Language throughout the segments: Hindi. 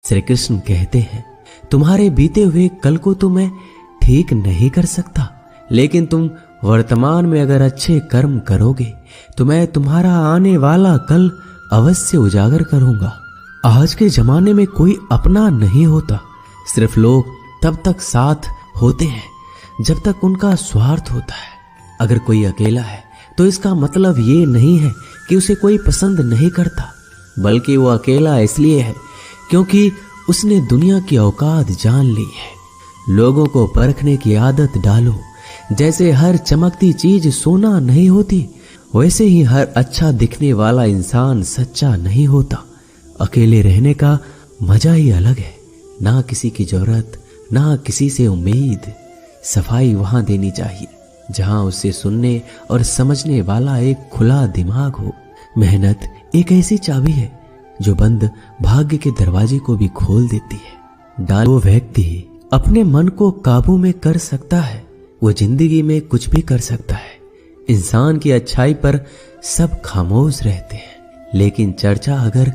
श्री कृष्ण कहते हैं, तुम्हारे बीते हुए कल को तो मैं ठीक नहीं कर सकता, लेकिन तुम वर्तमान में अगर अच्छे कर्म करोगे तो मैं तुम्हारा आने वाला कल अवश्य उजागर करूंगा। आज के जमाने में कोई अपना नहीं होता, सिर्फ लोग तब तक साथ होते हैं जब तक उनका स्वार्थ होता है। अगर कोई अकेला है तो इसका मतलब ये नहीं है कि उसे कोई पसंद नहीं करता, बल्कि वो अकेला इसलिए है क्योंकि उसने दुनिया की औकात जान ली है। लोगों को परखने की आदत डालो। जैसे हर चमकती चीज सोना नहीं होती, वैसे ही हर अच्छा दिखने वाला इंसान सच्चा नहीं होता। अकेले रहने का मजा ही अलग है, ना किसी की जरूरत, ना किसी से उम्मीद। सफाई वहां देनी चाहिए जहां उसे सुनने और समझने वाला एक खुला दिमाग हो। मेहनत एक ऐसी चाबी है जो बंद भाग्य के दरवाजे को भी खोल देती है। वो व्यक्ति अपने मन को काबू में कर सकता है, वो जिंदगी में कुछ भी कर सकता है। इंसान की अच्छाई पर सब खामोश रहते हैं, लेकिन चर्चा अगर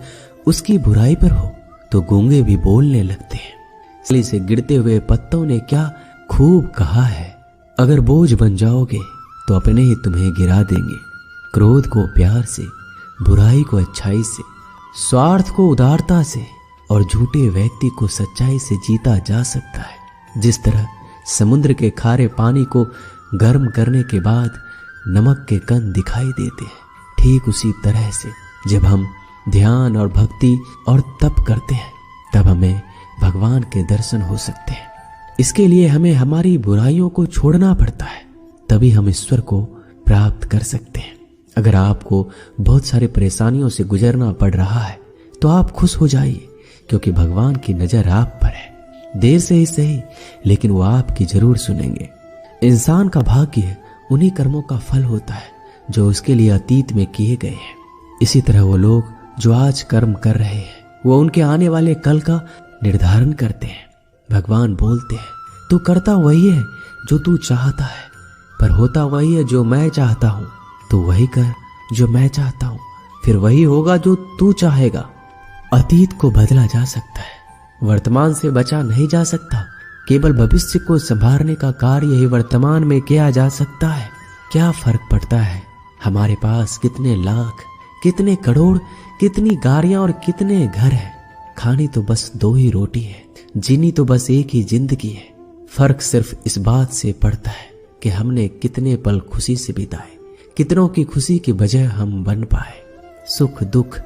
उसकी बुराई पर हो तो गूंगे भी बोलने लगते हैं। इसलिए से गिरते हुए पत्तों ने क्या खूब कहा है, अगर बोझ बन जाओगे तो अपने ही तुम्हें गिरा देंगे। क्रोध को प्यार से, बुराई को अच्छाई से, स्वार्थ को उदारता से और झूठे व्यक्ति को सच्चाई से जीता जा सकता है। जिस तरह समुद्र के खारे पानी को गर्म करने के बाद नमक के कण दिखाई देते हैं, ठीक उसी तरह से जब हम ध्यान और भक्ति और तप करते हैं तब हमें भगवान के दर्शन हो सकते हैं। इसके लिए हमें हमारी बुराइयों को छोड़ना पड़ता है, तभी हम ईश्वर को प्राप्त कर सकते हैं। अगर आपको बहुत सारी परेशानियों से गुजरना पड़ रहा है तो आप खुश हो जाइए, क्योंकि भगवान की नजर आप पर है। देर से ही सही, लेकिन वो आपकी जरूर सुनेंगे। इंसान का भाग्य उन्हीं कर्मों का फल होता है जो उसके लिए अतीत में किए गए हैं। इसी तरह वो लोग जो आज कर्म कर रहे हैं वो उनके आने वाले कल का निर्धारण करते हैं। भगवान बोलते हैं, तू करता वही है जो तू चाहता है, पर होता वही है जो मैं चाहता हूँ। तो वही कर जो मैं चाहता हूँ, फिर वही होगा जो तू चाहेगा। अतीत को बदला जा सकता है, वर्तमान से बचा नहीं जा सकता। केवल भविष्य को संभालने का कार्य ही वर्तमान में किया जा सकता है। क्या फर्क पड़ता है हमारे पास कितने लाख, कितने करोड़, कितनी गाड़ियां और कितने घर हैं। खानी तो बस 2 ही रोटी है, जीनी तो बस एक ही जिंदगी है। फर्क सिर्फ इस बात से पड़ता है कि हमने कितने पल खुशी से बिताए, कितनों की खुशी की वजह हम बन पाए। सुख दुख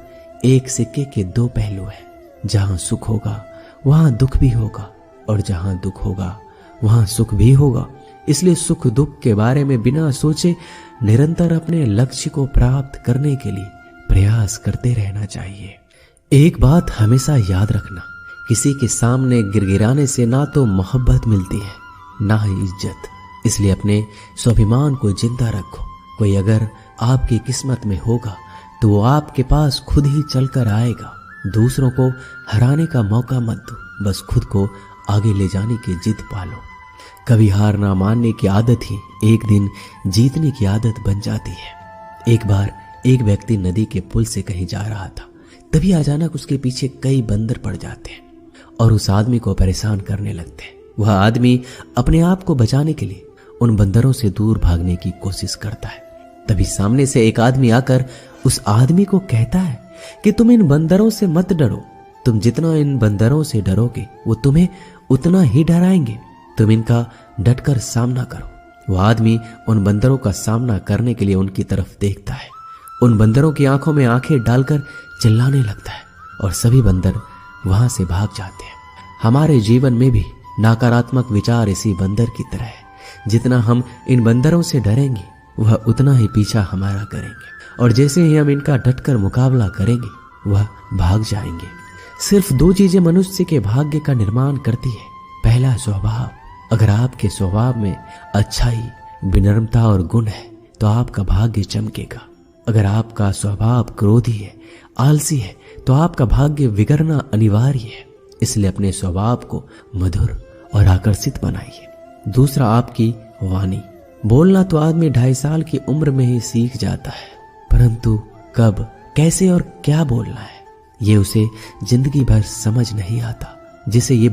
एक सिक्के के 2 पहलू हैं। जहां सुख होगा वहां दुख भी होगा, और जहां दुख होगा वहां सुख भी होगा। इसलिए सुख दुख के बारे में बिना सोचे निरंतर अपने लक्ष्य को प्राप्त करने के लिए प्रयास करते रहना चाहिए। एक बात हमेशा याद रखना, किसी के सामने गिड़गिड़ाने से ना तो मोहब्बत मिलती है ना ही इज्जत। इसलिए अपने स्वाभिमान को जिंदा रखो। कोई अगर आपकी किस्मत में होगा तो वो आपके पास खुद ही चलकर आएगा। दूसरों को हराने का मौका मत दो, बस खुद को आगे ले जाने की जिद पालो। कभी हार ना मानने की आदत ही एक दिन जीतने की आदत बन जाती है। एक बार एक व्यक्ति नदी के पुल से कहीं जा रहा था, तभी अचानक उसके पीछे कई बंदर पड़ जाते हैं और उस आदमी को परेशान करने लगते हैं। वह आदमी अपने आप को बचाने के लिए उन बंदरों से दूर भागने की कोशिश करता है। तभी सामने से एक आदमी आकर उस आदमी को कहता है कि तुम इन बंदरों से मत डरो, तुम जितना इन बंदरों से डरोगे वो तुम्हें उतना ही डराएंगे। तुम इनका डटकर सामना करो। वो आदमी उन बंदरों का सामना करने के लिए उनकी तरफ देखता है, उन बंदरों की आंखों में आंखें डालकर चिल्लाने लगता है और सभी बंदर वहां से भाग जाते हैं। हमारे जीवन में भी नकारात्मक विचार इसी बंदर की तरह है। जितना हम इन बंदरों से डरेंगे वह उतना ही पीछा हमारा करेंगे, और जैसे ही हम इनका डटकर मुकाबला करेंगे वह भाग जाएंगे। सिर्फ 2 चीजें मनुष्य के भाग्य का निर्माण करती है। पहला, स्वभाव। अगर आपके स्वभाव में अच्छाई, विनम्रता और गुण है तो आपका भाग्य चमकेगा। अगर आपका स्वभाव क्रोधी है, आलसी है, तो आपका भाग्य बिगड़ना अनिवार्य है। इसलिए अपने स्वभाव को मधुर और आकर्षित बनाइए। दूसरा, आपकी वाणी। बोलना तो आदमी 2.5 साल की उम्र में ही सीख जाता है, परंतु कब, कैसे और क्या बोलना है ये उसे जिंदगी भर समझ नहीं आता, जिसे ये